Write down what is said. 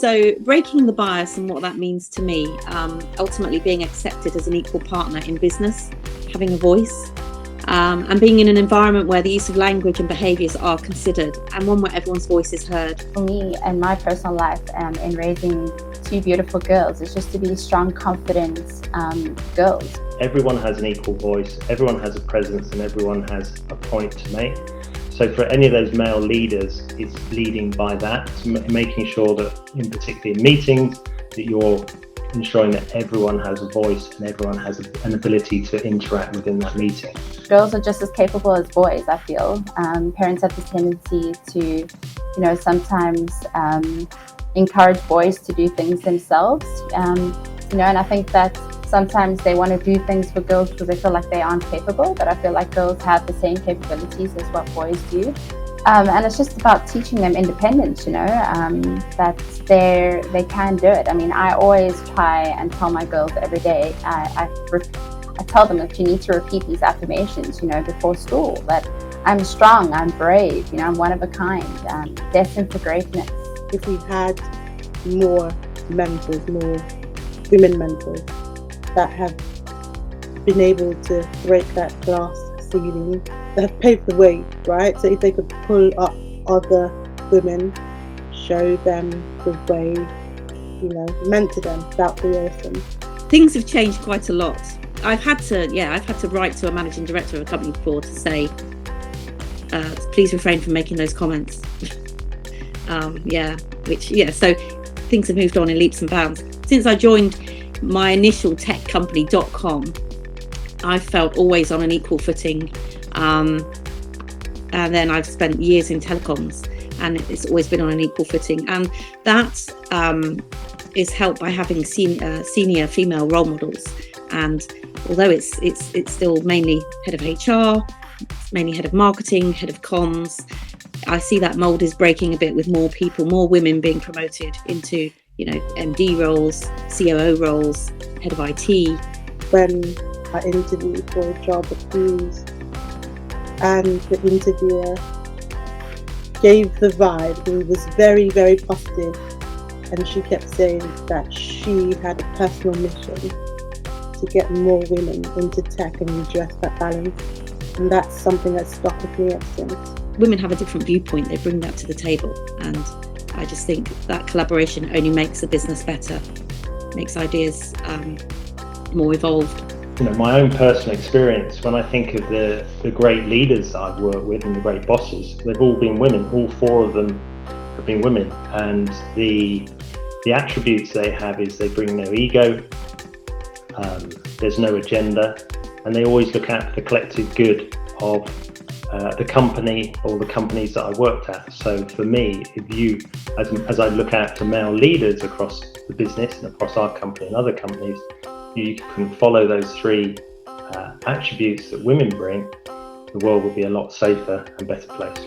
So breaking the bias and what that means to me, ultimately being accepted as an equal partner in business, having a voice, and being in an environment where the use of language and behaviours are considered, and one where everyone's voice is heard. For me and my personal life, in raising two beautiful girls, is just to be strong, confident girls. Everyone has an equal voice, everyone has a presence, and everyone has a point to make. So for any of those male leaders, it's leading by that, making sure that, in particular in meetings, that you're ensuring that everyone has a voice and everyone has an ability to interact within that meeting. Girls are just as capable as boys, I feel. Parents have the tendency to, sometimes encourage boys to do things themselves, and I think that sometimes they want to do things for girls because they feel like they aren't capable, but I feel like girls have the same capabilities as what boys do. And it's just about teaching them independence, that they can do it. I mean, I always try and tell my girls every day, I tell them that you need to repeat these affirmations, before school, that I'm strong, I'm brave, I'm one of a kind, destined for greatness. If we had more mentors, more women mentors that have been able to break that glass ceiling, that have paved the way, right? So if they could pull up other women, show them the way, mentor them, that would be awesome. Things have changed quite a lot. I've had to write to a managing director of a company before to say, please refrain from making those comments. So things have moved on in leaps and bounds. Since I joined my initial tech company, .com, I felt always on an equal footing. And then I've spent years in telecoms, and it's always been on an equal footing. And that is helped by having senior female role models. And although it's still mainly head of HR, mainly head of marketing, head of comms, I see that mold is breaking a bit with more people, more women being promoted into, MD roles, COO roles, head of IT. When I interviewed for a job at Booz, and the interviewer gave the vibe, it was very, very positive, and she kept saying that she had a personal mission to get more women into tech and redress that balance, and that's something that's stuck with me ever since. Women have a different viewpoint, they bring that to the table, and I just think that collaboration only makes the business better, makes ideas more evolved. My own personal experience, when I think of the great leaders that I've worked with and the great bosses, they've all been women. All four of them have been women, and the attributes they have is they bring no ego, there's no agenda, and they always look out for the collective good of the company or the companies that I worked at. So for me, as I look out to male leaders across the business and across our company and other companies, you can follow those three attributes that women bring, the world will be a lot safer and better place.